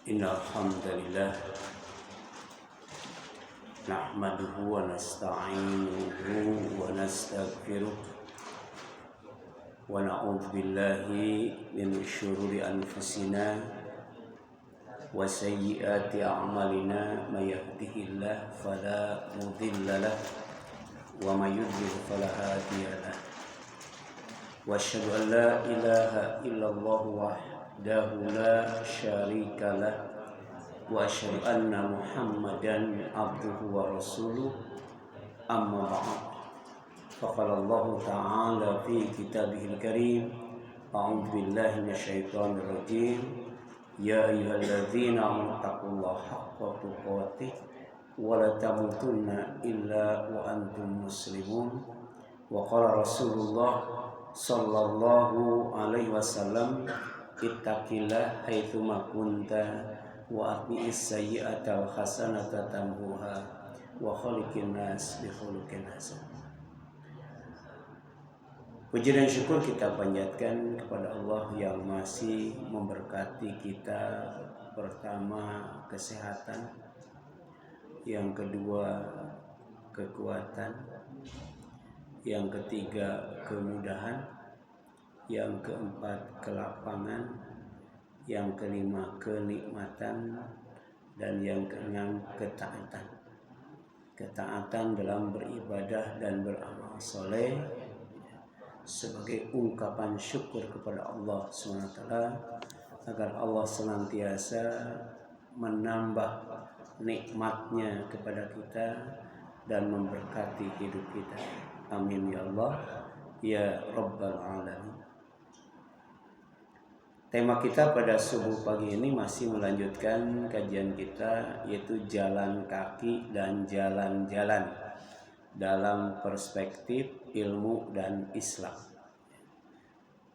إن الحمد لله نحمده ونستعينه ونستغفره ونعوذ بالله من شرور أنفسنا وسيئات أعمالنا من يهده الله فلا مضل له ومن يضلل فلا هادي له وأشهد أن لا إله إلا الله وحده لا شريك له وأشهد أن محمدا عبده ورسوله أما بعد فقال الله تعالى في كتابه الكريم أعوذ بالله من الشيطان الرجيم يا أيها الذين آمنوا اتقوا الله حق تقاته ولا تموتن إلا وأنتم مسلمون وقال رسول الله صلى الله عليه وسلم اتق الله حيثما كنت وأتبع السيئة الحسنة تمحوها وخالق الناس بخلق حسن. Puji dan syukur kita panjatkan kepada Allah yang masih memberkati kita. Pertama, kesehatan. Yang kedua, kekuatan. Yang ketiga, kemudahan. Yang keempat, kelapangan. Yang kelima, kenikmatan. Dan yang keenam, ketaatan. Ketaatan dalam beribadah dan beramal soleh sebagai ungkapan syukur kepada Allah SWT agar Allah senantiasa menambah nikmatnya kepada kita dan memberkati hidup kita. Amin ya Allah ya Rabbal Alamin. Tema kita pada subuh pagi ini masih melanjutkan kajian kita, yaitu jalan kaki dan jalan-jalan dalam perspektif ilmu dan Islam.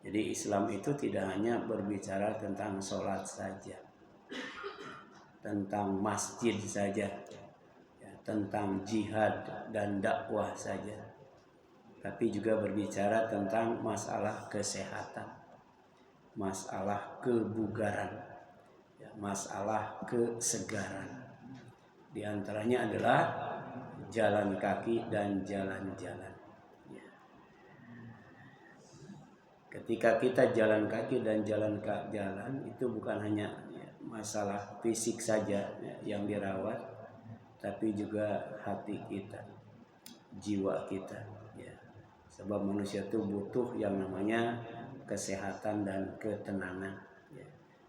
Jadi Islam itu tidak hanya berbicara tentang sholat saja, tentang masjid saja, tentang jihad dan dakwah saja, tapi juga berbicara tentang masalah kesehatan, masalah kebugaran, masalah kesegaran. Di antaranya adalah jalan kaki dan jalan-jalan. Ketika kita jalan kaki dan jalan itu bukan hanya masalah fisik saja yang dirawat, tapi juga hati kita, jiwa kita. Sebab manusia itu butuh yang namanya kesehatan dan ketenangan,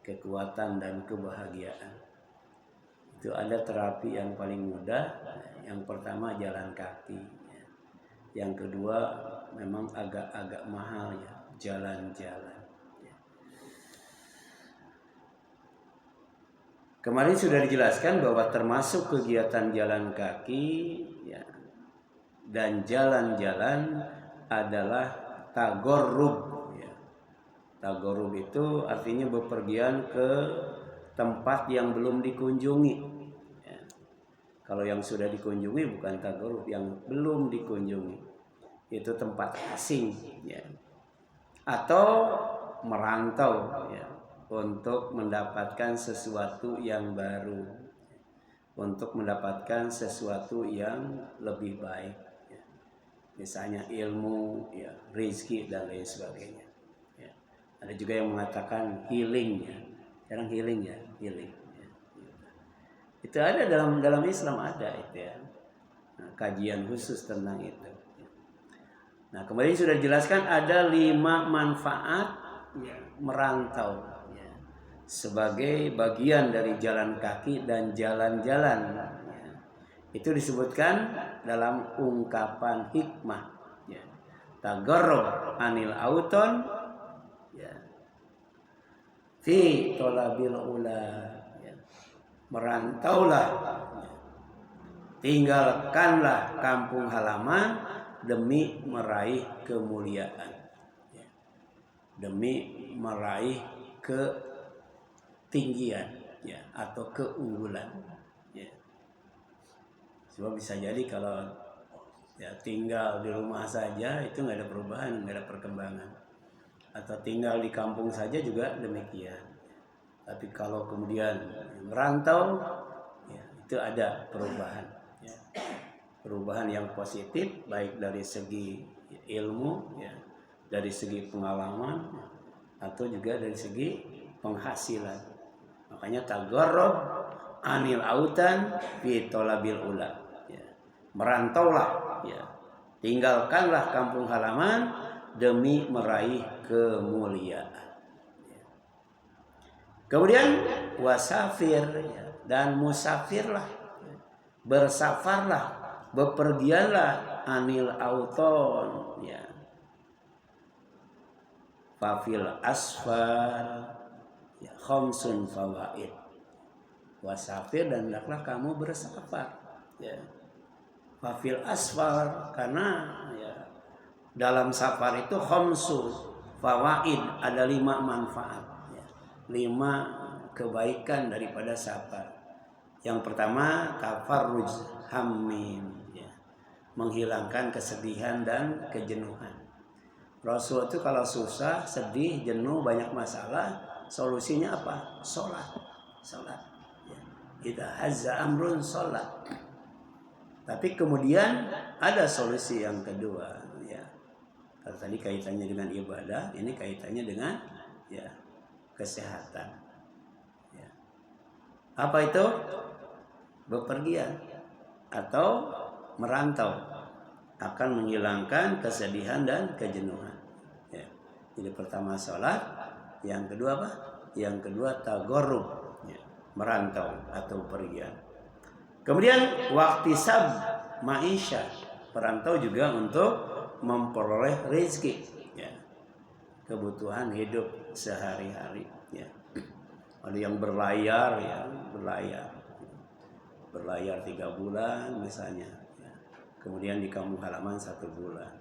kekuatan dan kebahagiaan. Itu ada terapi yang paling mudah. Yang pertama jalan kaki. Yang kedua memang agak mahal ya, jalan-jalan. Kemarin sudah dijelaskan bahwa termasuk kegiatan jalan kaki dan jalan-jalan adalah tagorrub. Tagorrub itu artinya bepergian ke tempat yang belum dikunjungi. Kalau yang sudah dikunjungi bukan tagorrub, yang belum dikunjungi itu tempat asing, atau merantau untuk mendapatkan sesuatu yang baru, untuk mendapatkan sesuatu yang lebih baik, misalnya ilmu, rezeki dan lain sebagainya. Ada juga yang mengatakan healing, sekarang healing. Itu ada dalam Islam, ada itu kajian khusus tentang itu. Nah, kemarin sudah dijelaskan ada 5 manfaat merantau sebagai bagian dari jalan kaki dan jalan-jalan. Itu disebutkan dalam ungkapan hikmah. Tagarrub anil auton fi tolabil ula. Merantaulah, tinggalkanlah kampung halaman demi meraih kemuliaan, demi meraih ketinggian atau keunggulan. Sebab bisa jadi kalau tinggal di rumah saja itu nggak ada perubahan, nggak ada perkembangan, atau tinggal di kampung saja juga demikian. Tapi kalau kemudian merantau, ya, itu ada perubahan, ya. Perubahan yang positif, baik dari segi ilmu, ya, dari segi pengalaman, atau juga dari segi penghasilan. Makanya tagarrab anil autan fi talabil ula, ya. Merantaulah, ya. Tinggalkanlah kampung halaman demi meraih kemuliaan. Kemudian wasafir, ya, dan musafirlah, bersafarlah, bepergianlah anil auton, ya. Fafil asfar, ya, khamsun fawaid. Wasafir, dan hendaklah kamu bersafar, ya. Fafil asfar, karena, ya, dalam safar itu khamsu fawaid, ada 5 manfaat, ya. 5 kebaikan daripada safar. Yang pertama, tafarruj hammin, ya, menghilangkan kesedihan dan kejenuhan. Rasul itu kalau susah, sedih, jenuh, banyak masalah, solusinya apa? Sholat. Ya. Idza hazza amrun sholat. Tapi kemudian ada solusi yang kedua, ya. Kalau tadi kaitannya dengan ibadah, ini kaitannya dengan, ya, kesehatan. Ya. Apa itu? Bepergian atau merantau akan menghilangkan kesedihan dan kejenuhan. Ya. Jadi pertama sholat, yang kedua apa? Yang kedua tagarrub, ya, merantau atau pergian. Kemudian waktisab maisha, perantau juga untuk memperoleh rezeki, ya, kebutuhan hidup sehari-hari, ya. Ada yang berlayar, ya, berlayar 3 bulan misalnya, ya. Kemudian di kampung halaman 1 bulan.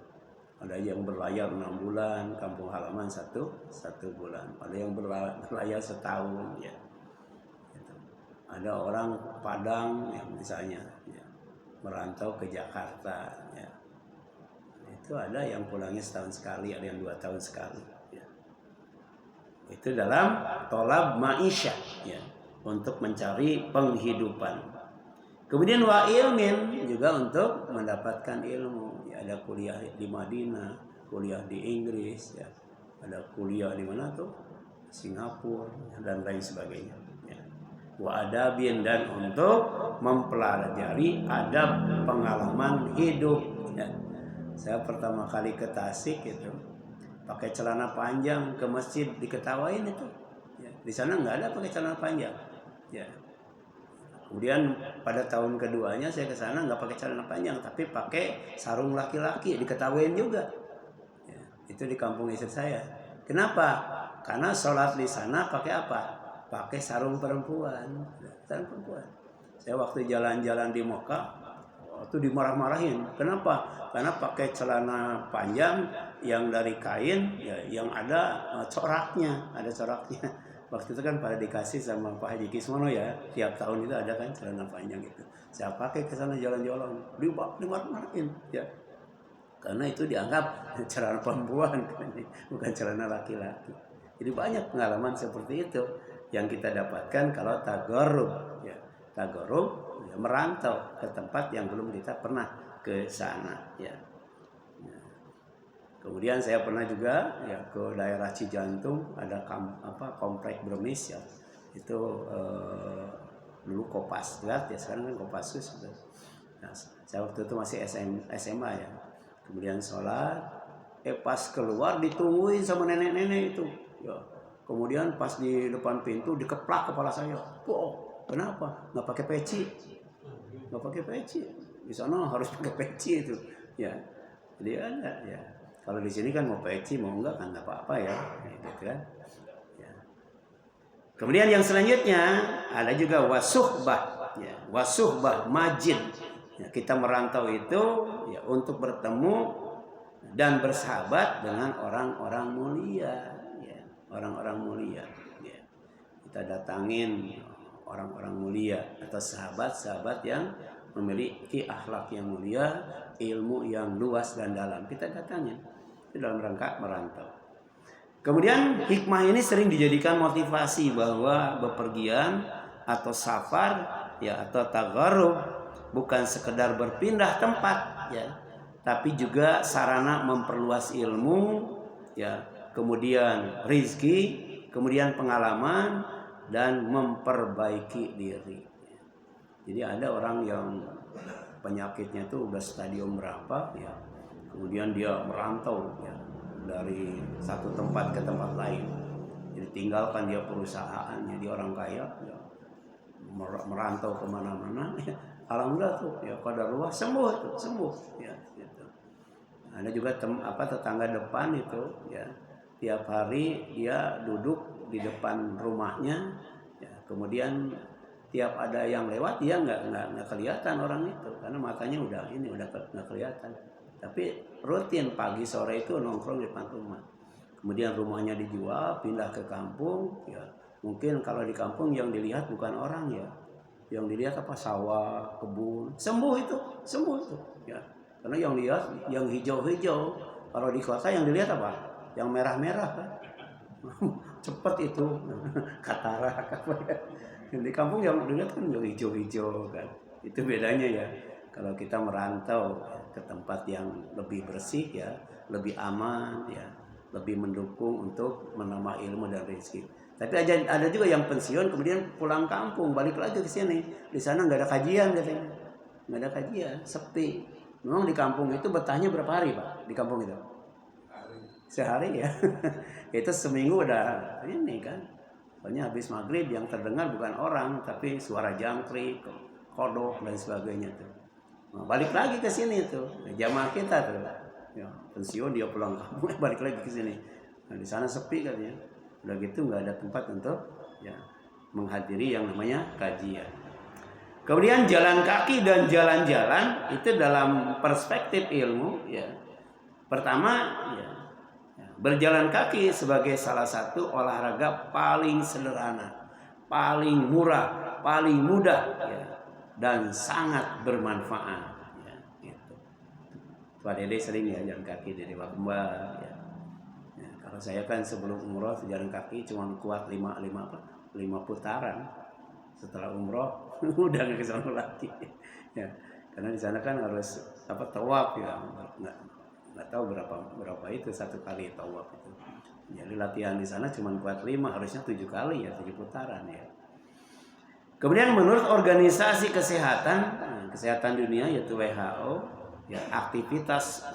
Ada yang berlayar 6 bulan, kampung halaman satu bulan. Ada yang berlayar setahun, ya. Ada orang Padang yang misalnya, ya, merantau ke Jakarta, ya. Itu ada yang pulangnya setahun sekali, ada yang 2 tahun sekali, ya. Itu dalam tolab ma'isyah, ya, untuk mencari penghidupan. Kemudian wa ilmin, juga untuk mendapatkan ilmu, ya. Ada kuliah di Madinah, kuliah di Inggris, ya. Ada kuliah di mana tuh? Singapura, dan lain sebagainya. Wa adabin, dan untuk mempelajari adab pengalaman hidup, ya. Saya pertama kali ke Tasik itu pakai celana panjang ke masjid, diketawain itu, ya. Di sana nggak ada pakai celana panjang, ya. Kemudian pada tahun keduanya saya ke sana nggak pakai celana panjang, tapi pakai sarung laki-laki, diketawain juga, ya. Itu di kampung istri saya. Kenapa? Karena sholat di sana pakai apa? Pakai sarung perempuan. Saya waktu jalan-jalan di Mekah, itu dimarah-marahin. Kenapa? Karena pakai celana panjang yang dari kain, ya, yang ada coraknya, Waktu itu kan pada dikasih sama Pak Haji Kismono, ya, tiap tahun itu ada kan celana panjang itu. Saya pakai ke sana jalan-jalan, dimarah-marahin, ya. Karena itu dianggap celana perempuan, bukan celana laki-laki. Jadi banyak pengalaman seperti itu yang kita dapatkan kalau tagarrub, ya. Tagarrub, ya, merantau ke tempat yang belum kita pernah ke sana, ya. Kemudian saya pernah juga, ya, ke daerah Cijantung, ada komplek Bremis, ya. Itu dulu Kopasgat, ya, sekarang kan Kopassus. Nah, saya waktu itu masih SMA, ya. Kemudian sholat, pas keluar ditungguin sama nenek-nenek itu, ya. Kemudian pas di depan pintu dikeplak kepala saya. Oh, kenapa? Nggak pakai peci? Nggak pakai peci. Di sana harus pakai peci itu, ya. Jadi ada, ya. Kalau di sini kan mau peci mau enggak kan nggak apa-apa, ya, gitu kan. Ya. Kemudian yang selanjutnya ada juga wasuhbah, ya. Wasuhbah majid. Ya, kita merantau itu, ya, untuk bertemu dan bersahabat dengan orang-orang mulia, ya. Orang-orang mulia, ya. Kita datangin orang-orang mulia atau sahabat-sahabat yang memiliki akhlak yang mulia, ilmu yang luas dan dalam. Kita datangin. Itu dalam rangka merantau. Kemudian hikmah ini sering dijadikan motivasi bahwa bepergian atau safar ya atau tagarrub bukan sekedar berpindah tempat ya, tapi juga sarana memperluas ilmu ya, kemudian rizki, kemudian pengalaman dan memperbaiki diri. Jadi ada orang yang penyakitnya itu udah stadium berapa ya, kemudian dia merantau ya dari satu tempat ke tempat lain. Jadi tinggalkan dia perusahaannya, dia orang kaya ya, merantau kemana-mana ya. Alhamdulillah tuh ya pada luas sembuh ya gitu. Ada juga tetangga depan itu ya, tiap hari dia duduk di depan rumahnya ya, kemudian tiap ada yang lewat dia nggak kelihatan orang itu karena matanya udah nggak kelihatan, tapi rutin pagi sore itu nongkrong di depan rumah. Kemudian rumahnya dijual, pindah ke kampung ya, mungkin kalau di kampung yang dilihat bukan orang ya, yang dilihat apa sawah, kebun. Sembuh itu ya, karena yang lihat yang hijau-hijau. Kalau di kota yang dilihat apa, yang merah-merah kan. Cepet itu katarak apa ya. Di kampung yang dilihat kan yang hijau-hijau kan. Itu bedanya ya. Kalau kita merantau ke tempat yang lebih bersih ya, lebih aman ya, lebih mendukung untuk menambah ilmu dan rezeki. Tapi ada juga yang pensiun kemudian pulang kampung balik lagi ke sini. Di sana nggak ada kajian katanya, nggak ada kajian, sepi. Memang di kampung itu betahnya berapa hari Pak? Di kampung itu? Sehari ya. Itu seminggu udah ini kan. Soalnya habis maghrib yang terdengar bukan orang tapi suara jangkrik, kodok dan sebagainya tuh. Nah, balik lagi ke sini tuh jamaah kita tuh. Ya, pensiun dia pulang kampung balik lagi ke sini. Nah, di sana sepi katanya. Udah gitu nggak ada tempat untuk ya menghadiri yang namanya kajian. Kemudian jalan kaki dan jalan-jalan itu dalam perspektif ilmu ya. Pertama ya, berjalan kaki sebagai salah satu olahraga paling sederhana, paling murah, paling mudah ya, dan sangat bermanfaat ya, gitu. Pak Dede sering ya jalan kaki dari Wakemba ya. Ya, kalau saya kan sebelum umroh jalan kaki cuma kuat 5 putaran. Setelah umroh udah nggak kesana lagi ya, karena di sana kan harus tawaf ya, nggak tahu berapa itu satu kali tawaf itu. Jadi latihan di sana cuma kuat 5, harusnya 7 kali ya, 7 putaran ya. Kemudian menurut organisasi kesehatan dunia yaitu WHO ya, aktivitas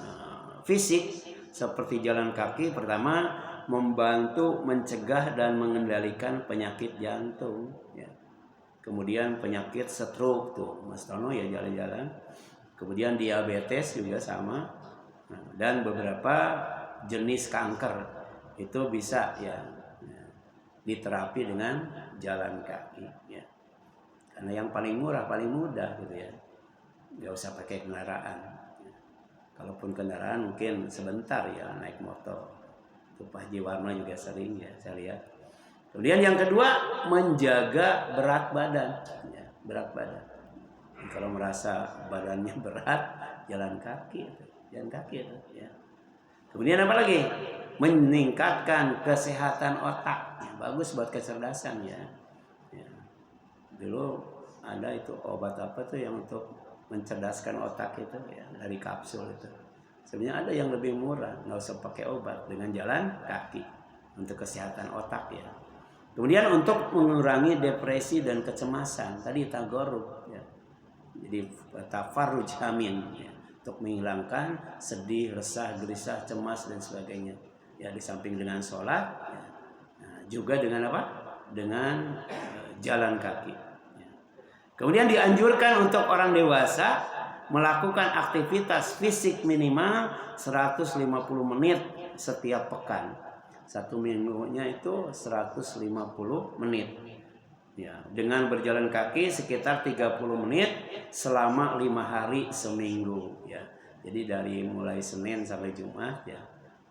fisik seperti jalan kaki pertama membantu mencegah dan mengendalikan penyakit jantung ya. Kemudian penyakit stroke tuh Mas Tono ya jalan-jalan. Kemudian diabetes juga sama. Dan beberapa jenis kanker itu bisa ya diterapi dengan jalan kaki ya. Karena yang paling murah, paling mudah gitu ya. Nggak usah pakai kendaraan. Kalaupun kendaraan mungkin sebentar ya naik motor. Itu Pak Haji Warno juga sering ya saya lihat. Kemudian yang kedua menjaga berat badan ya, berat badan. Kalau merasa badannya berat jalan kaki itu ya. Kemudian apa lagi? Meningkatkan kesehatan otak ya, bagus buat kecerdasan ya. Dulu ada itu obat apa tuh yang untuk mencerdaskan otak itu ya, dari kapsul itu. Sebenarnya ada yang lebih murah, nggak usah pakai obat, dengan jalan kaki untuk kesehatan otak ya. Kemudian untuk mengurangi depresi dan kecemasan, tadi tagarrub ya. Jadi tafarruj amin ya, untuk menghilangkan sedih, resah, gelisah, cemas dan sebagainya. Ya di samping dengan sholat ya. Nah, juga dengan apa? Dengan jalan kaki. Ya. Kemudian dianjurkan untuk orang dewasa melakukan aktivitas fisik minimal 150 menit setiap pekan. Satu minggunya itu 150 menit. Ya, dengan berjalan kaki sekitar 30 menit selama 5 hari seminggu ya. Jadi dari mulai Senin sampai Jumat ya,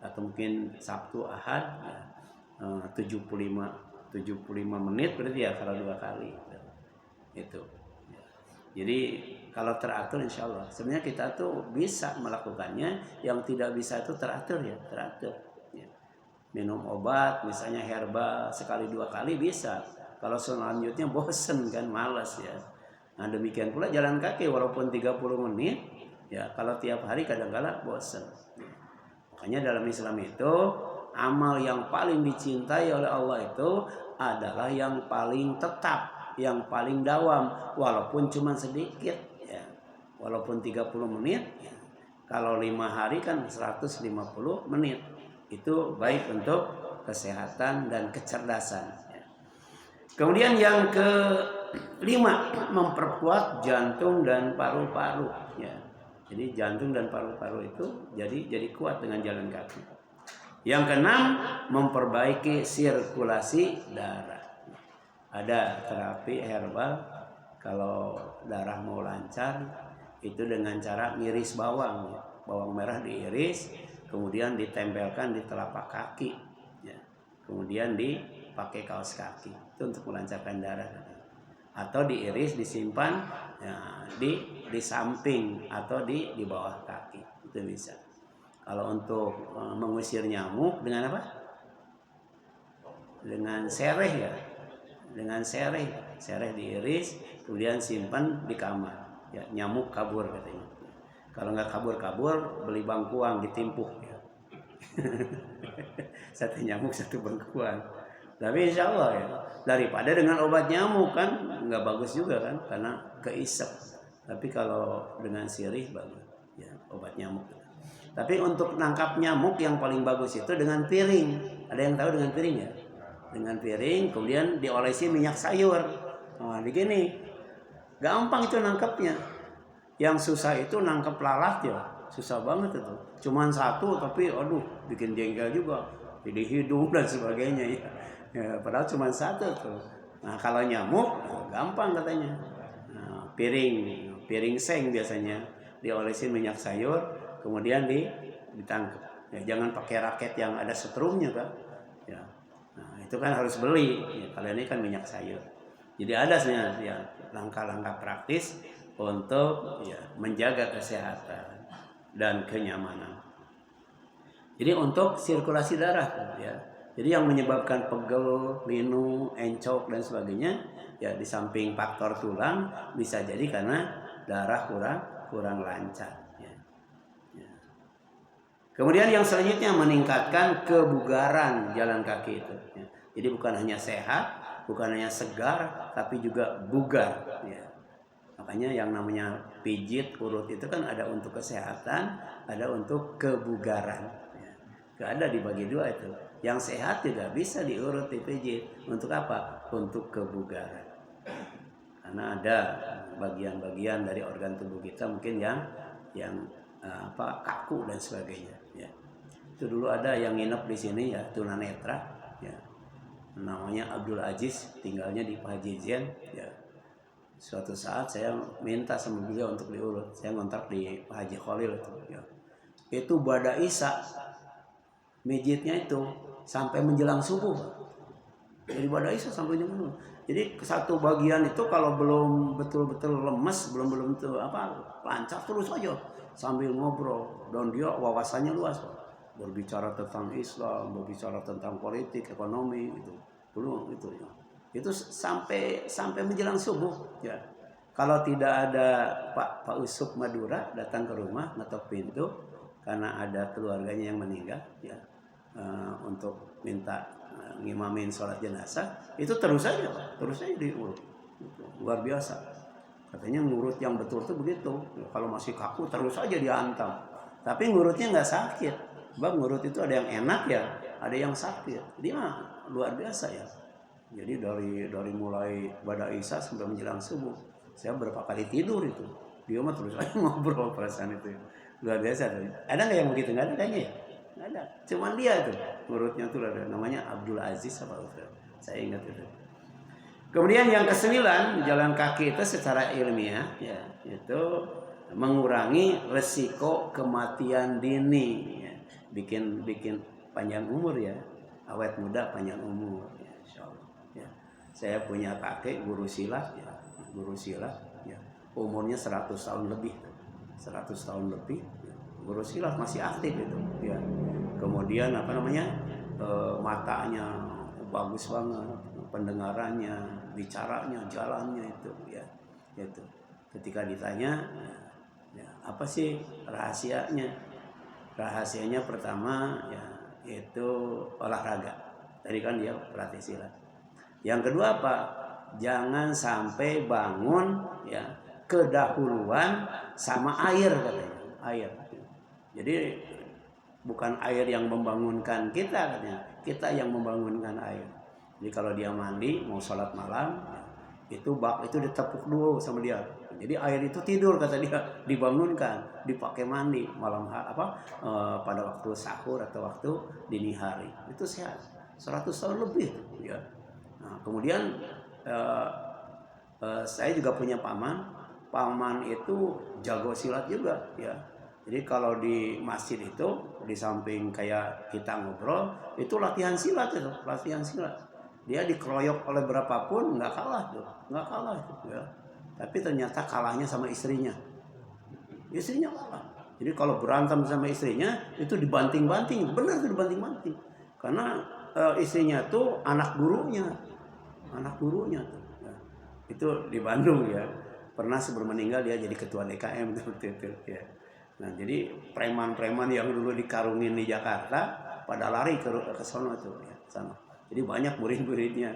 atau mungkin Sabtu Ahad ya, 75 menit berarti ya kalau 2 kali ya. Itu. Ya. Jadi kalau teratur insya Allah sebenarnya kita tuh bisa melakukannya, yang tidak bisa itu teratur ya, teratur. Ya. minum obat misalnya herbal sekali 2 kali bisa. Kalau selanjutnya bosen kan, malas ya. Nah demikian pula jalan kaki walaupun 30 menit ya, kalau tiap hari kadang-kala bosen. Makanya dalam Islam itu amal yang paling dicintai oleh Allah itu adalah yang paling tetap, yang paling dawam, walaupun cuma sedikit ya. Walaupun 30 menit ya. Kalau 5 hari kan 150 menit. Itu baik untuk kesehatan dan kecerdasan ya. Kemudian yang kelima, memperkuat jantung dan paru-paru ya. Jadi jantung dan paru-paru itu jadi kuat dengan jalan kaki. Yang keenam, memperbaiki sirkulasi darah. Ada terapi herbal kalau darah mau lancar itu dengan cara ngiris bawang, bawang merah diiris, kemudian ditempelkan di telapak kaki, ya. Kemudian dipakai kaos kaki itu untuk melancarkan darah. Atau diiris disimpan ya, di samping atau di bawah kaki itu bisa. Kalau untuk mengusir nyamuk dengan apa? Dengan sereh ya. Dengan sereh diiris, kemudian simpan di kamar. Ya, nyamuk kabur katanya. Kalau nggak kabur, beli bangkuang ditimpuk ya. Satu nyamuk satu bangkuang. Tapi insya Allah ya, daripada dengan obat nyamuk kan nggak bagus juga kan, karena keisep. Tapi kalau dengan sirih bagus ya, obat nyamuk. Tapi untuk nangkap nyamuk yang paling bagus itu dengan piring. Ada yang tahu dengan piring ya? Dengan piring, kemudian diolesi minyak sayur. Nah, begini. Gampang itu nangkapnya. Yang susah itu nangkep lalat ya. Susah banget itu. Cuman satu tapi aduh bikin jengkel juga. Jadi hidung dan sebagainya ya. Ya padahal cuma satu tuh. Nah kalau nyamuk gampang katanya. Nah, piring seng biasanya diolesin minyak sayur. Kemudian ditangkap. Ya, jangan pakai raket yang ada setrumnya kan. Ya. Nah, itu kan harus beli. Ya, kalau ini kan minyak sayur. Jadi ada sebenarnya ya, langkah-langkah praktis untuk ya, menjaga kesehatan dan kenyamanan. Jadi untuk sirkulasi darah ya. Jadi yang menyebabkan pegel, linu, encok dan sebagainya ya di samping faktor tulang bisa jadi karena darah kurang lancar. Kemudian yang selanjutnya meningkatkan kebugaran jalan kaki itu. Ya. Jadi bukan hanya sehat, bukan hanya segar, tapi juga bugar. Ya. Makanya yang namanya pijit, urut itu kan ada untuk kesehatan, ada untuk kebugaran. Ya. Gak ada dibagi dua itu. Yang sehat juga bisa diurut, dipijit. Untuk apa? Untuk kebugaran. Karena ada bagian-bagian dari organ tubuh kita mungkin yang kaku dan sebagainya ya. Itu dulu ada yang nginep di sini ya, tunanetra ya. Namanya Abdul Aziz, tinggalnya di Pak Haji Zien ya. Suatu saat saya minta sama beliau untuk diurut. Saya ngontrak di Pak Haji Khalil itu ya. Itu Bada Isa mijitnya itu sampai menjelang subuh. Jadi Bada Isa sampai menjelang subuh. Jadi satu bagian itu kalau belum betul-betul lemes, belum itu lancar terus aja sambil ngobrol, dan dia wawasannya luas, berbicara tentang Islam, berbicara tentang politik, ekonomi itu dulu itu ya. Itu sampai menjelang subuh ya. Kalau tidak ada Pak Usuk Madura datang ke rumah ngetok pintu karena ada keluarganya yang meninggal ya, untuk minta ngimamin sholat jenazah, itu terus aja diurut, luar biasa. Katanya ngurut yang betul tuh begitu. Kalau masih kaku terus aja dihantam. Tapi ngurutnya nggak sakit. Sebab ngurut itu ada yang enak ya, ada yang sakit. Dia luar biasa ya. Jadi dari mulai Bada Isa sampai menjelang subuh, saya berapa kali tidur itu. Dia mah terus aja ngobrol perasaan itu. Luar biasa. Ada nggak yang begitu? Nggak ada kayaknya ya? Nggak ada. Cuman dia tuh ngurutnya tuh ada namanya Abdul Aziz apa itu. Saya ingat itu. Kemudian yang ke-9, jalan kaki itu secara ilmiah ya, itu mengurangi resiko kematian dini ya. Bikin panjang umur ya, awet muda panjang umur ya, insyaallah ya. Saya punya kakek guru silat ya, umurnya 100 tahun lebih ya. Guru silat masih aktif itu ya. Kemudian matanya bagus banget, pendengarannya, bicaranya, jalannya itu ya. Itu. Ketika ditanya, ya, apa sih rahasianya? Rahasianya pertama ya itu olahraga. Tadi kan dia pelatih silat. Yang kedua apa? Jangan sampai bangun ya kedahuluan sama air katanya. Air. Jadi bukan air yang membangunkan kita katanya, kita yang membangunkan air. Jadi kalau dia mandi mau sholat malam, itu bak itu ditepuk dulu sama dia. Jadi air itu tidur kata dia, dibangunkan, dipakai mandi malam pada waktu sahur atau waktu dini hari. Itu sehat. 100 tahun lebih ya. Nah, kemudian saya juga punya paman itu jago silat juga ya. Jadi kalau di masjid itu di samping kayak kita ngobrol itu latihan silat itu, latihan silat. Dia dikeroyok oleh berapapun nggak kalah tuh, nggak kalah tuh ya. Tapi ternyata kalahnya sama istrinya. Istrinya kalah. Jadi kalau berantem sama istrinya itu dibanting-banting, benar tuh dibanting-banting. Karena istrinya tuh anak gurunya tuh. Ya. Itu di Bandung ya. Pernah sebelum meninggal dia jadi ketua DKM tuh ya. Nah, jadi preman-preman yang dulu dikarungin di Jakarta pada lari ke sono tuh ya, sana. Jadi banyak murid-muridnya.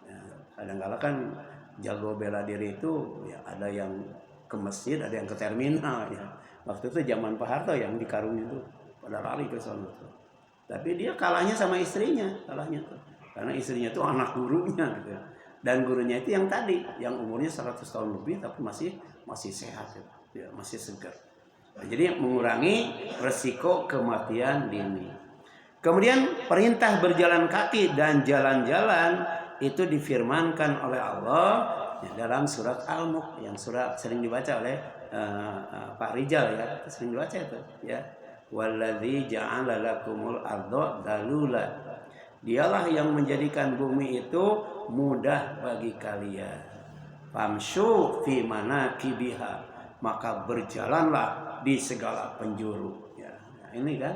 Ya, kadang-kala kan jago bela diri itu ya ada yang ke masjid, ada yang ke terminal ya. Waktu itu zaman Pak Harto yang dikarungin itu pada lari ke sono tuh. Tapi dia kalahnya sama istrinya, kalahnya tuh. Karena istrinya tuh anak gurunya gitu ya. Dan gurunya itu yang tadi, yang umurnya 100 tahun lebih tapi masih sehat ya, masih segar. Jadi mengurangi resiko kematian dini. Kemudian perintah berjalan kaki dan jalan-jalan itu difirmankan oleh Allah ya, dalam surat Al-Mulk yang surat sering dibaca oleh Pak Rijal ya, sering dibaca itu ya. Walladzi ja'ala lakumul ardha dalula. Dialah yang menjadikan bumi itu mudah bagi kalian. Famshu fi manakibiha. Maka berjalanlah di segala penjuru ya. Nah, ini kan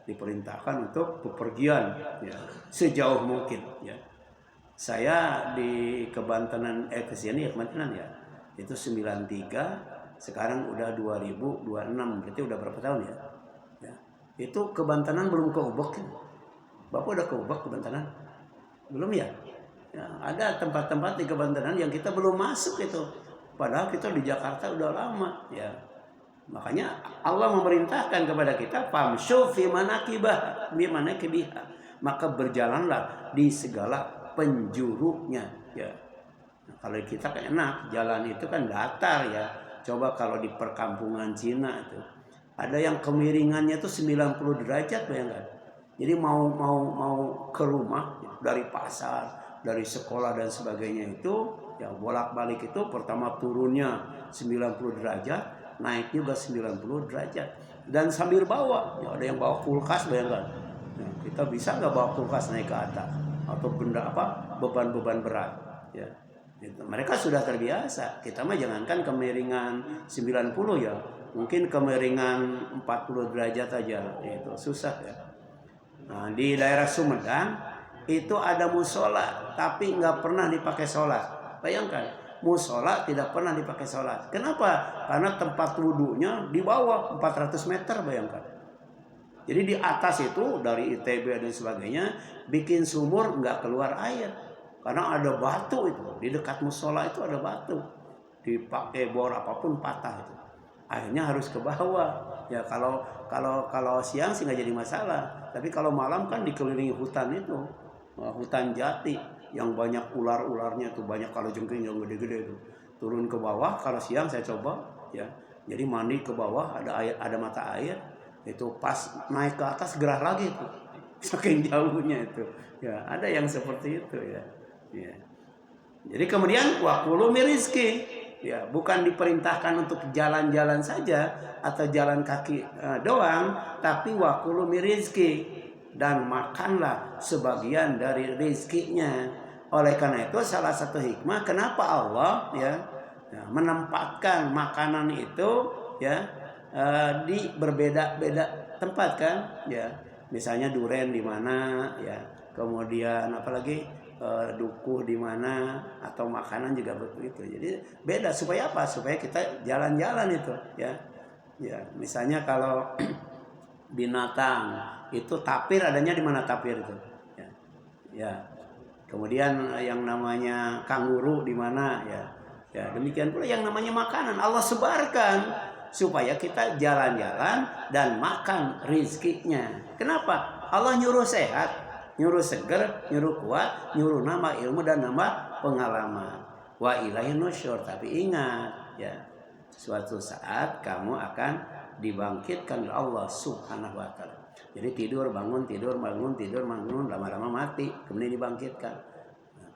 diperintahkan untuk bepergian ya, sejauh mungkin ya. Saya di Kebantenan kesini ya Kebantenan ya. Itu 93, sekarang udah 2026, berarti udah berapa tahun ya? Ya. Itu Kebantenan belum ke Ubek kan? Bapak udah ke Ubek Kebantenan? Belum ya? Ya, ada tempat-tempat di Kebantenan yang kita belum masuk itu. Padahal kita di Jakarta udah lama ya. Makanya Allah memerintahkan kepada kita famshu fi manakibah bimanakibiha. Maka berjalanlah di segala penjurunya ya. Nah, kalau kita kan enak, jalan itu kan datar ya. Coba kalau di perkampungan Cina itu ada yang kemiringannya itu 90 derajat bayangkan. Jadi mau ke rumah dari pasar, dari sekolah dan sebagainya itu ya bolak-balik itu pertama turunnya 90 derajat, naik juga 90 derajat. Dan sambil bawa, ya ada yang bawa kulkas bayangkan. Nah, kita bisa nggak bawa kulkas naik ke atas atau benda beban-beban berat ya. Gitu. Mereka sudah terbiasa. Kita mah jangankan kemiringan 90 ya, mungkin kemiringan 40 derajat aja itu susah ya. Nah, di daerah Sumedang itu ada musola tapi nggak pernah dipakai sholat. Bayangkan, musola tidak pernah dipakai sholat. Kenapa? Karena tempat wudhunya di bawah 400 meter bayangkan. Jadi di atas itu dari ITB dan sebagainya bikin sumur nggak keluar air. Karena ada batu itu. Di dekat musola itu ada batu. Dipakai bor apapun patah itu. Akhirnya harus ke bawah. Ya kalau siang sih nggak jadi masalah. Tapi kalau malam kan dikelilingi hutan itu. Hutan jati. Yang banyak ular-ularnya tuh, banyak kalajengking yang gede-gede itu. Turun ke bawah kalau siang saya coba ya. Jadi mandi ke bawah ada mata air, itu pas naik ke atas gerah lagi tuh. Saking jauhnya itu. Ya, ada yang seperti itu ya. Ya. Jadi kemudian wakulu mirizki ya, bukan diperintahkan untuk jalan-jalan saja atau jalan kaki doang, tapi wakulu mirizki. Dan makanlah sebagian dari rezekinya. Oleh karena itu salah satu hikmah kenapa Allah ya menempatkan makanan itu ya di berbeda-beda tempat kan ya. misalnya duren di mana ya, kemudian apalagi dukuh di mana, atau makanan juga begitu. Jadi beda, supaya apa? Supaya kita jalan-jalan itu ya. Ya, misalnya kalau binatang itu tapir, adanya di mana tapir itu? Ya. Ya. Kemudian yang namanya kanguru di mana ya? Ya, demikian pula yang namanya makanan Allah sebarkan supaya kita jalan-jalan dan makan rizkinya. Kenapa? Allah nyuruh sehat, nyuruh seger, nyuruh kuat, nyuruh nambah ilmu dan nambah pengalaman. Wa ilaihin nusyur. Tapi ingat ya, suatu saat kamu akan dibangkitkan oleh Allah Subhanahu wa taala. Jadi tidur bangun, tidur bangun, tidur bangun, lama-lama mati, kemudian dibangkitkan.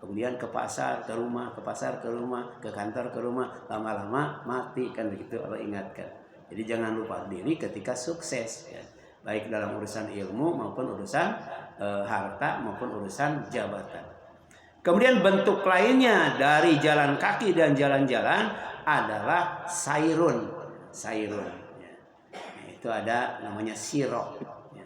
Kemudian ke pasar, ke rumah, ke pasar, ke rumah, ke kantor, ke rumah, lama-lama mati, kan begitu Allah ingatkan. Jadi jangan lupa diri ketika sukses ya. Baik dalam urusan ilmu maupun urusan harta maupun urusan jabatan. Kemudian bentuk lainnya dari jalan kaki dan jalan-jalan adalah sairun. Sairun ya. Itu ada namanya siroh ya.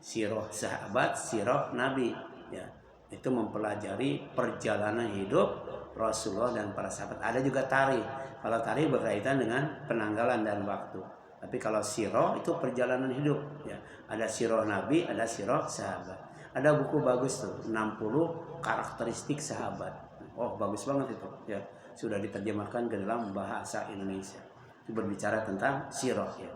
Siroh sahabat, siroh nabi ya. Itu mempelajari perjalanan hidup Rasulullah dan para sahabat. Ada juga tari. Kalau tari berkaitan dengan penanggalan dan waktu. Tapi kalau siroh itu perjalanan hidup ya. Ada siroh nabi, ada siroh sahabat. Ada buku bagus tuh, 60 karakteristik sahabat. Oh, bagus banget itu ya. Sudah diterjemahkan ke dalam bahasa Indonesia. Itu berbicara tentang siroh ya.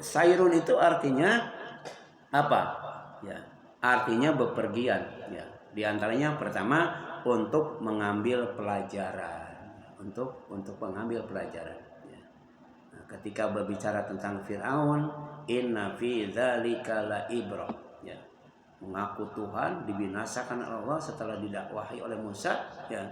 Sairun itu artinya apa? Ya, artinya bepergian. Ya, di antaranya pertama untuk mengambil pelajaran, untuk mengambil pelajaran. Ya. Nah, ketika berbicara tentang Fir'aun, inna fi dzalika la ibrah. Ya, mengaku Tuhan, dibinasakan Allah setelah didakwahi oleh Musa. Ya,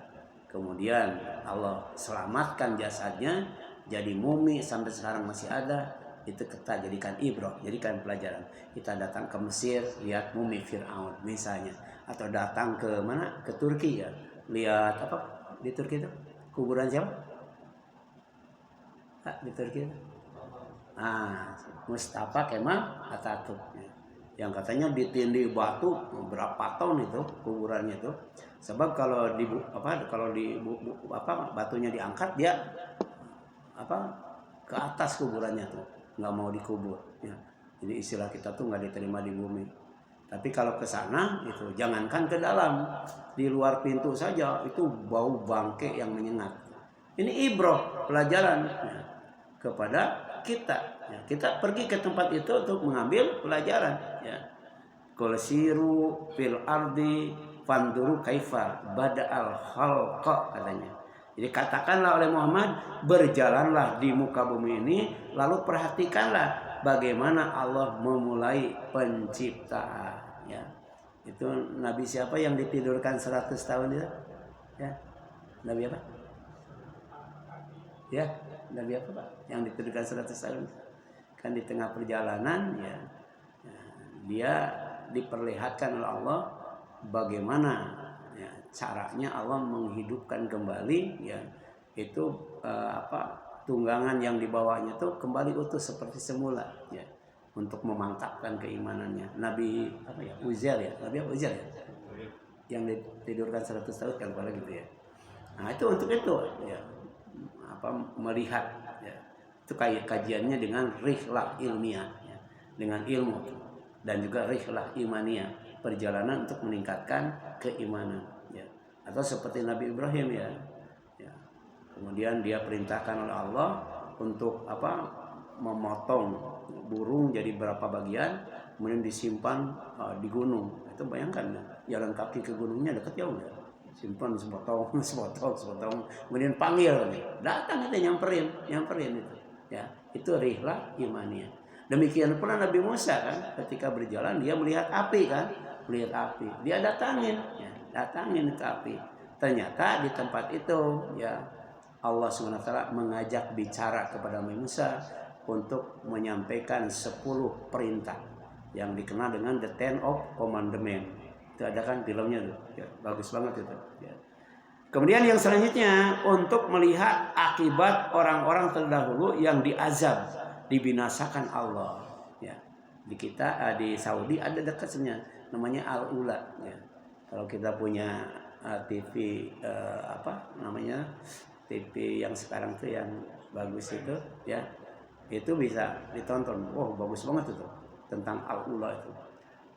kemudian Allah selamatkan jasadnya, jadi mumi sampai sekarang masih ada. Itu kita jadikan ibrah, jadikan pelajaran. Kita datang ke Mesir, lihat mumi Fir'aun misalnya, atau datang ke mana? Ke Turki ya, lihat apa di Turki itu? Kuburan siapa? Di Turki itu? Mustafa Kemal Atatürk yang katanya ditindih batu berapa tahun itu kuburannya itu. Sebab kalau batunya diangkat, dia ke atas kuburannya tuh, nggak mau dikubur ya. Jadi istilah kita tuh nggak diterima di bumi. Tapi kalau ke sana itu jangankan ke dalam, di luar pintu saja itu bau bangke yang menyengat. Ini ibrah, pelajaran ya, kepada kita ya. Kita pergi ke tempat itu untuk mengambil pelajaran ya. Qul siru fil ardi fanduru kaifa bada'al khalqa katanya. Jadi katakanlah oleh Muhammad, berjalanlah di muka bumi ini, lalu perhatikanlah bagaimana Allah memulai penciptaan. Ya, itu Nabi siapa yang ditidurkan 100 tahun itu? Ya, Nabi apa? Ya, Nabi apa Pak? Yang ditidurkan 100 tahun? Kan di tengah perjalanan ya, dia diperlihatkan oleh Allah bagaimana caranya Allah menghidupkan kembali ya, itu tunggangan yang dibawanya tuh kembali utuh seperti semula ya, untuk memantapkan keimanannya. Nabi Uzair ya, Nabi Uzair ya, yang ditidurkan 100 tahun kan pada gitu ya. Nah itu untuk itu ya, melihat ya, itu kajiannya dengan rihlah ilmiah ya, dengan ilmu, dan juga rihlah imaniyah, perjalanan untuk meningkatkan keimanan. Atau seperti Nabi Ibrahim ya. Kemudian dia perintahkan oleh Allah untuk memotong burung jadi berapa bagian, kemudian disimpan di gunung. Itu bayangkan ya, jalan kaki ke gunungnya dekat jauh ya. Simpan sepotong, kemudian panggil nih, datang itu nyamperin itu ya. Itu rihlah imaniyah. Demikian pula Nabi Musa kan, ketika berjalan dia melihat api kan, dia datangin itu api. Ternyata di tempat itu ya, Allah SWT mengajak bicara kepada Nabi Musa untuk menyampaikan 10 perintah yang dikenal dengan The Ten of Commandment. Itu ada kan filmnya tuh ya, bagus banget itu ya. Kemudian yang selanjutnya untuk melihat akibat orang-orang terdahulu yang diazab dibinasakan Allah. Ya. Di kita di Saudi ada dekatnya namanya Al-Ula. Ya. Kalau kita punya TV TV yang sekarang tuh yang bagus itu, ya itu bisa ditonton. Oh bagus banget itu tentang Al-Ula itu.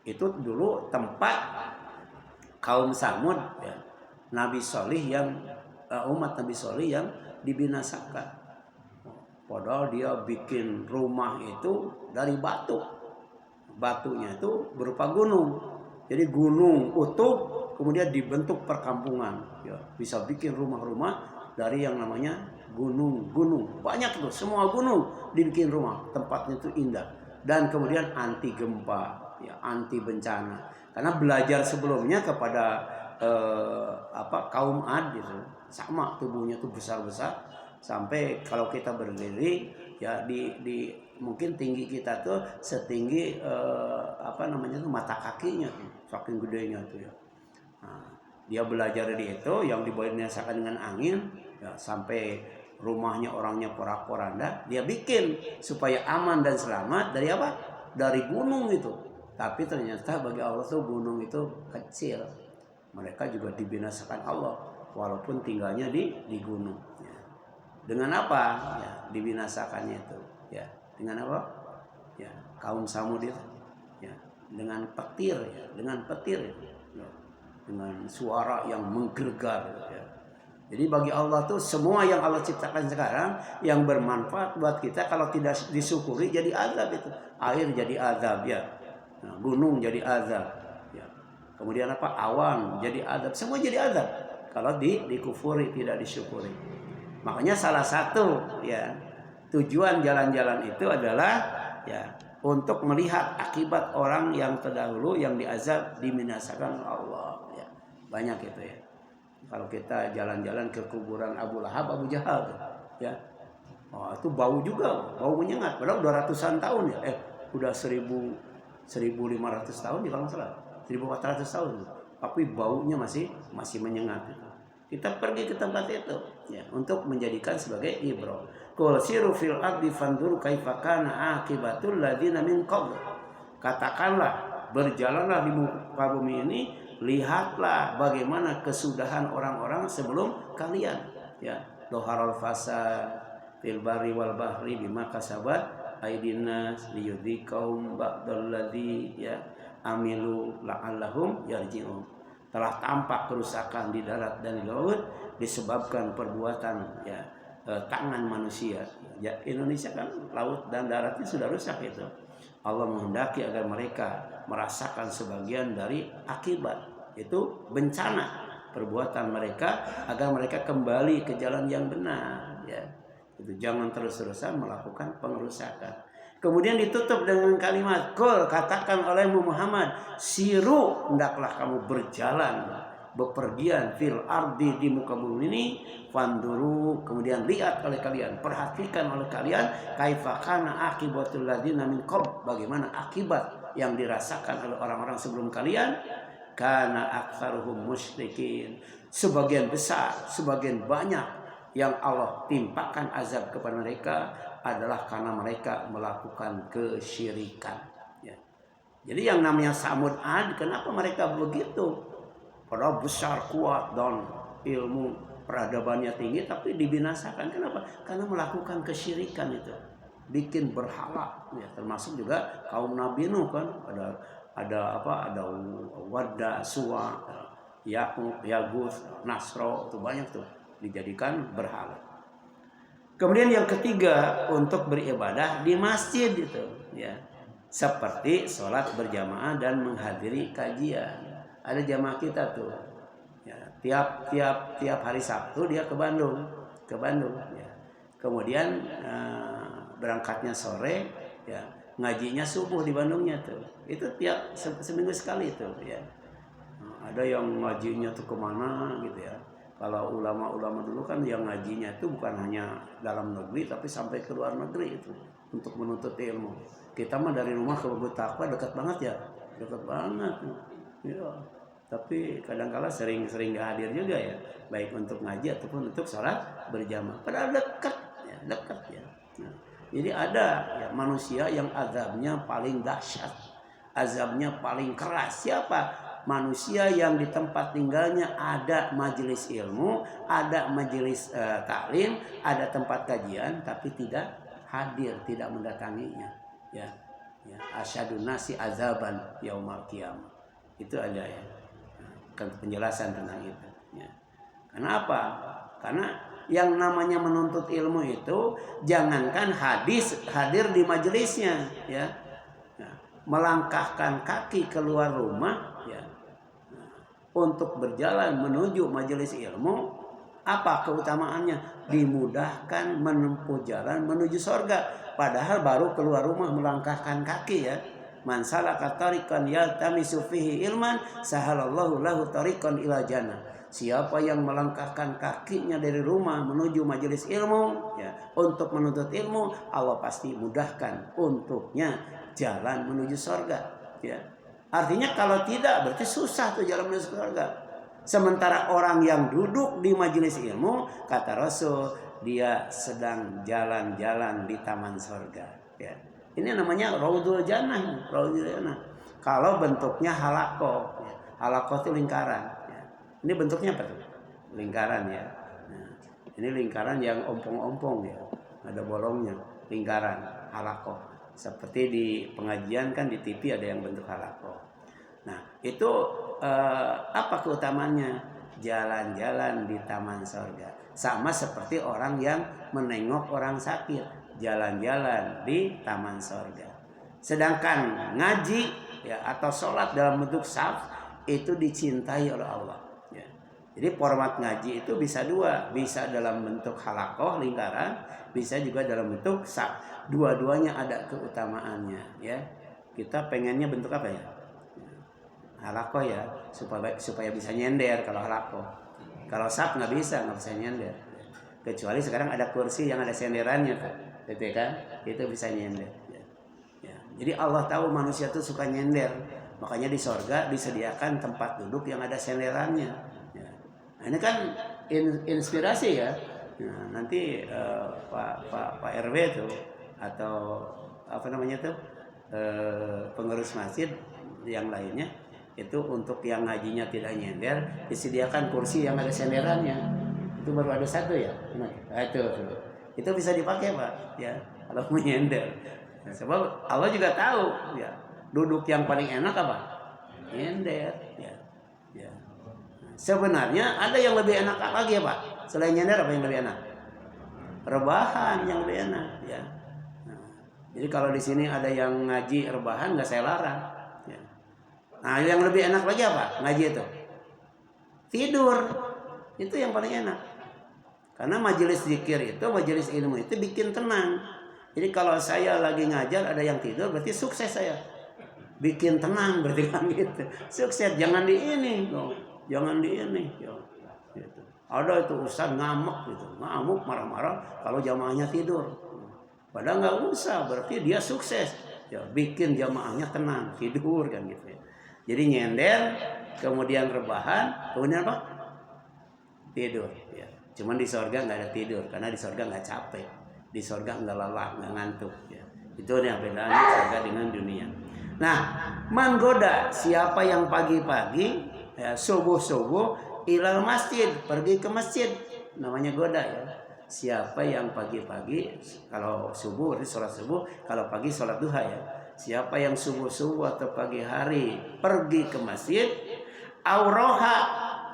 Itu dulu tempat kaum Samud, ya, Nabi Solih yang umat Nabi Solih yang dibinasakan. Padahal dia bikin rumah itu dari batu. Batunya itu berupa gunung. Jadi gunung utuh kemudian dibentuk perkampungan. Ya, bisa bikin rumah-rumah dari yang namanya gunung-gunung. Banyak itu, semua gunung dibikin rumah. Tempatnya itu indah. Dan kemudian anti gempa, ya, anti bencana. Karena belajar sebelumnya kepada kaum Ad gitu. Sama tubuhnya tuh besar-besar. Sampai kalau kita berdiri ya di mungkin tinggi kita tuh setinggi mata kakinya tuh, saking gedenya tuh ya. Nah, dia belajar di itu yang dibinasakan dengan angin ya, sampai rumahnya orangnya porak-poranda dia bikin supaya aman dan selamat dari apa? Dari gunung itu. Tapi ternyata bagi Allah tuh gunung itu kecil. Mereka juga dibinasakan Allah walaupun tinggalnya di gunung. Ya. Dengan apa? Ya, dibinasakannya itu. Ya, dengan apa? Ya, kaum Samud itu. Ya, dengan petir, ya, dengan petir. Ya, dengan suara yang menggelegar. Ya. Jadi bagi Allah tuh semua yang Allah ciptakan sekarang yang bermanfaat buat kita kalau tidak disyukuri jadi azab itu. Air jadi azab ya. Nah, gunung jadi azab. Ya. Kemudian apa? Awan jadi azab. Semua jadi azab kalau dikufuri, tidak disyukuri. Makanya salah satu ya tujuan jalan-jalan itu adalah ya untuk melihat akibat orang yang terdahulu yang diazab dibinasakan Allah. Ya. Banyak itu ya. Kalau kita jalan-jalan ke kuburan Abu Lahab, Abu Jahal, ya, oh, itu bau juga, bau menyengat. Padahal 200-an tahun ya, udah 1.500 tahun kalau nggak salah, 1.400 tahun, tapi baunya masih menyengat. Kita pergi ke tempat itu, ya, untuk menjadikan sebagai ibrah. Qul siru fil ardi fanzuru kaifa kana aqibatul ladzina min qabl. Katakanlah, berjalanlah di muka bumi ini, lihatlah bagaimana kesudahan orang-orang sebelum kalian. Ya, doharul fasad fil barri wal bahri bima kasabat aydinnas liyudhiqahum ba'dalladzi ya amilu la'allahum yarji'un. Telah tampak kerusakan di darat dan di laut disebabkan perbuatan ya tangan manusia. Ya, Indonesia kan laut dan daratnya sudah rusak itu. Allah menghendaki agar mereka merasakan sebagian dari akibat itu bencana perbuatan mereka agar mereka kembali ke jalan yang benar ya. Itu jangan terus-terusan melakukan pengerusakan. Kemudian ditutup dengan kalimat qul, katakan olehmu Muhammad, siru, hendaklah kamu berjalan bepergian fil ardi di muka bumi ini, fanduru, kemudian lihat oleh kalian, perhatikan oleh kalian kaifa kana akibatul ladzina min qabl, bagaimana akibat yang dirasakan oleh orang-orang sebelum kalian. Kana aktsaruhum musyrikin, sebagian besar, sebagian banyak yang Allah timpakan azab kepada mereka adalah karena mereka melakukan kesyirikan ya. Jadi yang namanya Samud Ad, kenapa mereka begitu? Padahal besar, kuat, dan ilmu peradabannya tinggi, tapi dibinasakan. Kenapa? Karena melakukan kesyirikan itu, bikin berhala. Ya, termasuk juga kaum Nabi Nuh kan, ada Wadda, Suwa, Yaguth, Nasro, itu banyak tuh dijadikan berhala. Kemudian yang ketiga untuk beribadah di masjid itu, ya, seperti sholat berjamaah dan menghadiri kajian. Ada jamaah kita tuh, ya, tiap hari Sabtu dia ke Bandung, ya. Kemudian berangkatnya sore, ya, ngajinya subuh di Bandungnya tuh. Itu tiap seminggu sekali tuh, ya. Ada yang ngajinya tuh kemana gitu ya. Kalau ulama-ulama dulu kan yang ngajinya itu bukan hanya dalam negeri tapi sampai ke luar negeri itu untuk menuntut ilmu. Kita mah dari rumah ke Bukit Takwa dekat banget ya, dekat banget. Ya. Tapi kadang-kala sering gak hadir juga ya, baik untuk ngaji ataupun untuk sholat berjamaah. Padahal dekat ya. Nah, Jadi ada ya, manusia yang azabnya paling dahsyat, azabnya paling keras. Siapa? Manusia yang di tempat tinggalnya ada majelis ilmu, ada majelis taklim, ada tempat kajian, tapi tidak hadir, tidak mendatanginya. Ya, ya. Asyadun nasi azaban yaumal qiyamah. Itu ada ya, penjelasan tentang itu. Ya. Kenapa? Karena yang namanya menuntut ilmu itu jangankan hadir di majelisnya, ya, melangkahkan kaki keluar rumah, ya, untuk berjalan menuju majelis ilmu, apa keutamaannya? Dimudahkan menempuh jalan menuju sorga. Padahal baru keluar rumah melangkahkan kaki, ya. Man salaka tariqan yaltamisu fihi ilman sahalallahu lahu tariqan ila jannah. Siapa yang melangkahkan kakinya dari rumah menuju majelis ilmu, ya, untuk menuntut ilmu, Allah pasti mudahkan untuknya jalan menuju surga. Ya. Artinya kalau tidak berarti susah tuh jalan menuju surga. Sementara orang yang duduk di majelis ilmu, kata Rasul, dia sedang jalan-jalan di taman surga. Ya. Ini namanya Raudhul Jannah. Raudhul Jannah. Kalau bentuknya halaqah, ya. Halaqah itu lingkaran. Ini bentuknya apa tuh? Lingkaran, ya. Nah, ini lingkaran yang ompong-ompong, ya. Ada bolongnya, lingkaran, halaqah. Seperti di pengajian kan di TV ada yang bentuk halaqah. Nah, itu apa keutamaannya? Jalan-jalan di taman surga. Sama seperti orang yang menengok orang sakit, jalan-jalan di taman surga. Sedangkan ngaji, ya, atau sholat dalam bentuk saf itu dicintai oleh Allah. Jadi format ngaji itu bisa dua, bisa dalam bentuk halaqah lingkaran, bisa juga dalam bentuk saf. Dua-duanya ada keutamaannya, ya. Kita pengennya bentuk apa ya? Halaqah, ya, supaya bisa nyender kalau halaqah. Kalau saf nggak bisa nyender. Kecuali sekarang ada kursi yang ada senderannya, kan, gitu kan? Itu bisa nyender. Ya. Jadi Allah tahu manusia tuh suka nyender, makanya di sorga disediakan tempat duduk yang ada senderannya. Nah, ini kan inspirasi, ya. Nah, nanti Pak RW tuh atau apa namanya tuh pengurus masjid yang lainnya itu untuk yang ngajinya tidak nyender disediakan kursi yang ada senderannya. Itu baru ada satu, ya. Nah, itu bisa dipakai, Pak, ya, kalau mau nyender. Nah, sebab Allah juga tahu, ya, duduk yang paling enak apa? Nyender, ya. Ya. Sebenarnya ada yang lebih enak lagi, ya, Pak. Selain nyender apa yang lebih enak? Rebahan yang lebih enak, ya. Nah, jadi kalau di sini ada yang ngaji rebahan nggak saya larang. Ya. Nah, yang lebih enak lagi apa? Ngaji itu tidur, itu yang paling enak. Karena majelis zikir itu, majelis ilmu itu bikin tenang. Jadi kalau saya lagi ngajar ada yang tidur, berarti sukses saya. Bikin tenang berarti kan gitu. Sukses, jangan di ini, jangan di ini, ya. Gitu. Ada itu ustaz ngamuk gitu, ngamuk marah-marah kalau jamaahnya tidur. Padahal nggak usah, berarti dia sukses. Ya, bikin jamaahnya tenang, tidur kan gitu, ya. Jadi nyender, kemudian rebahan, kemudian apa? Tidur. Ya. Cuman di sorga nggak ada tidur, karena di sorga nggak capek, di sorga nggak lelah, nggak ngantuk. Ya. Itu yang bedanya sorga dengan dunia. Nah, menggoda siapa yang pagi-pagi, ya, subuh-subuh ilal masjid, pergi ke masjid, namanya goda, ya. Siapa yang pagi-pagi, kalau subuh sholat subuh, kalau pagi sholat duha, ya. Siapa yang subuh-subuh atau pagi hari pergi ke masjid, auroha,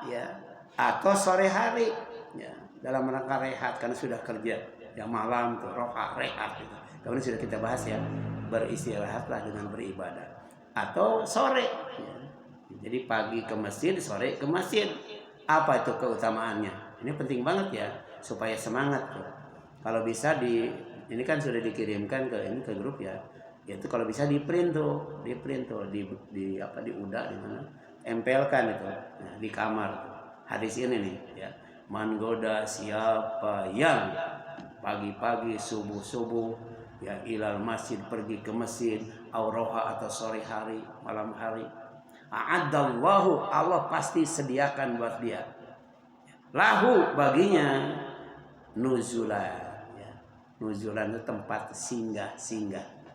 ya, atau sore hari, ya, dalam rangka rehat karena sudah kerja, yang malam tuh roha rehat, gitu. Kemudian sudah kita bahas, ya, beristirahatlah dengan beribadah. Atau sore, ya. Jadi pagi ke masjid, sore ke masjid. Apa itu keutamaannya? Ini penting banget, ya, supaya semangat tuh. Kalau bisa ini kan sudah dikirimkan ke grup, ya. Itu kalau bisa di print tuh, di udah di mana? Empelkan itu, nah, di kamar. Hadis ini nih, ya. Menggoda siapa yang pagi-pagi subuh-subuh, ya, ilal masjid, pergi ke masjid, auroha atau sore hari, malam hari, a'addallahu, Allah pasti sediakan buat dia, lahu, baginya, nuzulah, ya, Nuzulan itu tempat singgah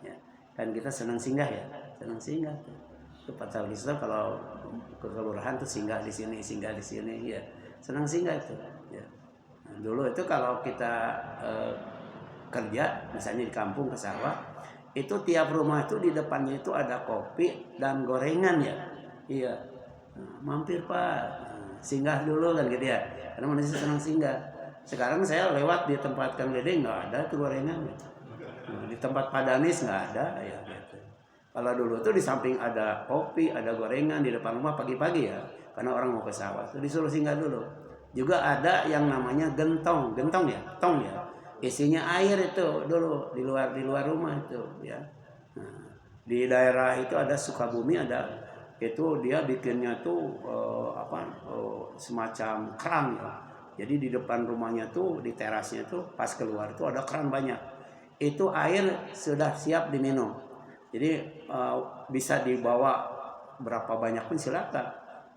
ya. Kan kita senang singgah ya, senang singgah tuh. Itu pasal Islam kalau ke kelurahan tuh singgah di sini ya. Senang singgah itu ya. Nah, dulu itu kalau kita kerja misalnya di kampung ke sawah, itu tiap rumah itu di depannya itu ada kopi dan gorengan ya. Iya. Nah, mampir Pak, singgah dulu kan gitu ya. Karena manusia senang singgah. Sekarang saya lewat di tempat Kang Dede nggak ada tuh gorengan. Nah, di tempat Pak Danis nggak ada ya gitu. Kalau dulu tuh di samping ada kopi, ada gorengan di depan rumah pagi-pagi ya. Karena orang mau ke sawah, tuh disuruh singgah dulu. Juga ada yang namanya gentong ya, tong ya. Isinya air itu dulu di luar rumah itu ya. Nah, di daerah itu ada Sukabumi ada itu dia bikinnya tuh semacam keran ya. Jadi di depan rumahnya tuh di terasnya tuh pas keluar tuh ada keran banyak. Itu air sudah siap diminum. Jadi bisa dibawa berapa banyak pun silakan.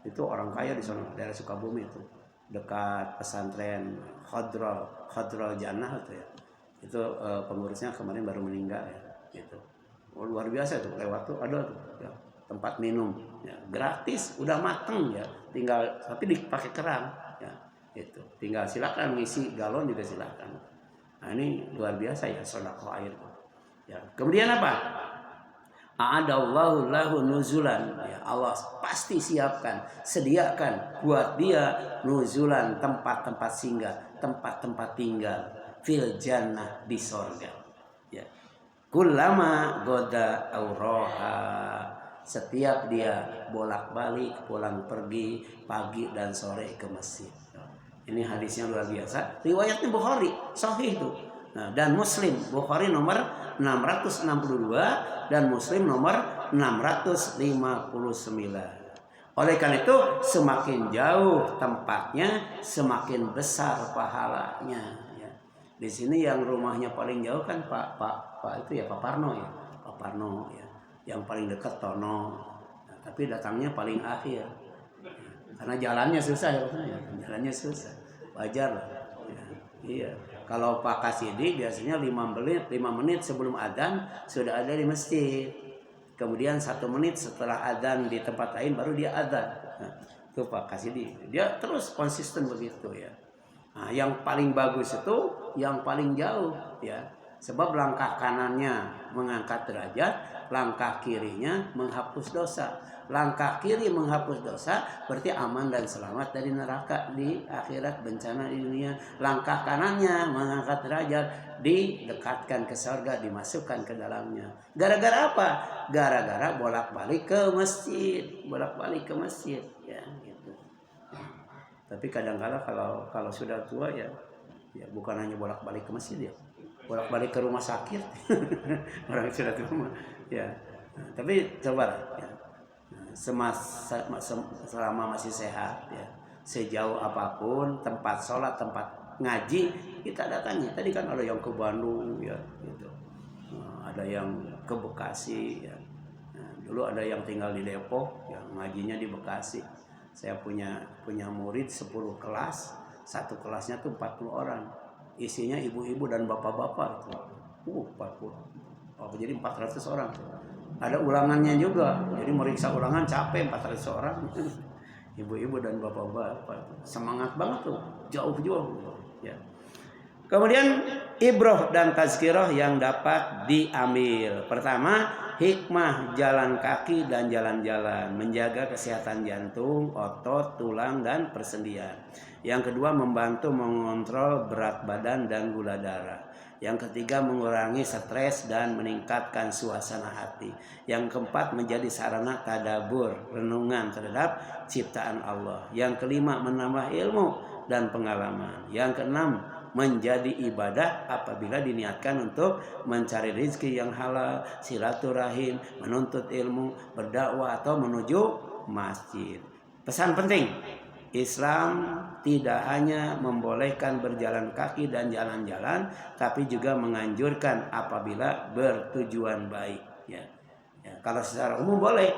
Itu orang kaya di sana daerah Sukabumi itu dekat pesantren Khodrol Jannah itu ya. Itu pengurusnya kemarin baru meninggal ya. Gitu. Oh, luar biasa tuh lewat tuh ada tuh ya, tempat minum ya, gratis udah mateng ya. Tinggal tapi dipakai keran ya. Itu tinggal silakan ngisi galon juga silakan. Nah ini luar biasa ya sedekah air ya. Kemudian apa? A'adallahu lahu nuzulan ya, Allah pasti sediakan buat dia nuzulan tempat-tempat singgah, tempat-tempat tinggal fil jannah di sorga ya. Kullama goda auroha, setiap dia bolak-balik pulang pergi pagi dan sore ke masjid. Ini hadisnya luar biasa. Riwayatnya Bukhari, sahih itu. Nah, dan Muslim, Bukhari nomor 662 dan Muslim nomor 659. Oleh karena itu semakin jauh tempatnya, semakin besar pahalanya. Ya. Di sini yang rumahnya paling jauh kan Pak itu ya Pak Parno ya, Pak Parno ya. Yang paling dekat Tono. Nah, tapi datangnya paling akhir. Karena jalannya susah ya, jalannya susah, wajar lah. Ya, iya. Kalau Pak Kasidi biasanya 5 menit sebelum adzan sudah ada di masjid. Kemudian 1 menit setelah adzan di tempat lain baru dia adzan. Nah, itu Pak Kasidi. Dia terus konsisten begitu ya. Nah, yang paling bagus itu yang paling jauh ya. Sebab langkah kanannya mengangkat derajat, langkah kirinya menghapus dosa. Langkah kiri menghapus dosa berarti aman dan selamat dari neraka di akhirat, bencana di dunia. Langkah kanannya mengangkat derajat, didekatkan ke surga, dimasukkan ke dalamnya. Gara-gara apa? Gara-gara bolak-balik ke masjid, ya gitu. Tapi kadang-kala kalau sudah tua ya bukan hanya bolak-balik ke masjid ya, bolak-balik ke rumah sakit. Orang sudah tua ya. Tapi coba ya. Selama masih sehat ya, sejauh apapun tempat sholat, tempat ngaji kita datangi. Tadi kan ada yang ke Bandung ya gitu. Ada yang ke Bekasi ya. Nah, dulu ada yang tinggal di Depok yang ngajinya di Bekasi. Saya punya murid 10 kelas, satu kelasnya tuh 40 orang. Isinya ibu-ibu dan bapak-bapak itu. 40. Oh, jadi 400 orang. Ada ulangannya juga, jadi meriksa ulangan capek 400 orang. Ibu-ibu dan bapak-bapak semangat banget tuh, jauh-jauh ya. Kemudian ibroh dan tazkirah yang dapat diambil. Pertama, hikmah jalan kaki dan jalan-jalan, menjaga kesehatan jantung, otot, tulang dan persendian. Yang kedua, membantu mengontrol berat badan dan gula darah. Yang ketiga, mengurangi stres dan meningkatkan suasana hati. Yang keempat, menjadi sarana tadabur, renungan terhadap ciptaan Allah. Yang kelima, menambah ilmu dan pengalaman. Yang keenam, menjadi ibadah apabila diniatkan untuk mencari rezeki yang halal, silaturahim, menuntut ilmu, berdakwah atau menuju masjid. Pesan penting, Islam tidak hanya membolehkan berjalan kaki dan jalan-jalan, tapi juga menganjurkan apabila bertujuan baik. Ya. Kalau secara umum boleh,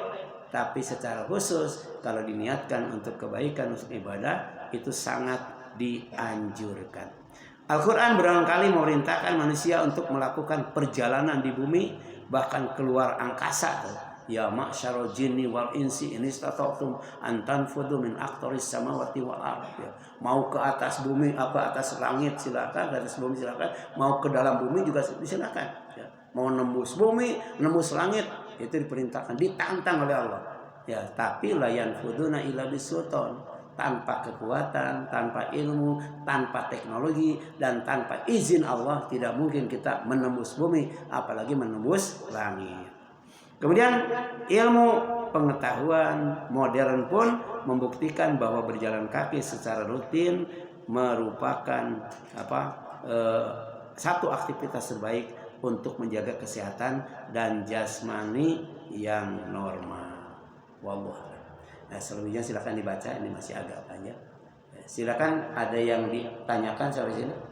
tapi secara khusus kalau diniatkan untuk kebaikan, untuk ibadah, itu sangat dianjurkan. Al-Quran berulang kali memerintahkan manusia untuk melakukan perjalanan di bumi, bahkan keluar angkasa. Ya ma'syarul jinni wal insi in istata'tum an tanfudhu min aqtaris samawati wal ardh. Ya. Mau ke atas bumi, apa atas langit silakan, ke atas bumi silakan, mau ke dalam bumi juga silakan. Ya. Mau nembus bumi, nembus langit, itu diperintahkan, ditantang oleh Allah. Ya, tapi la yanfuduna illa bisultan, tanpa kekuatan, tanpa ilmu, tanpa teknologi, dan tanpa izin Allah tidak mungkin kita menembus bumi, apalagi menembus langit. Kemudian ilmu pengetahuan modern pun membuktikan bahwa berjalan kaki secara rutin merupakan satu aktivitas terbaik untuk menjaga kesehatan dan jasmani yang normal. Wallah. Nah, selebihnya silakan dibaca, ini masih agak panjang. Silakan, ada yang ditanyakan sampai sini?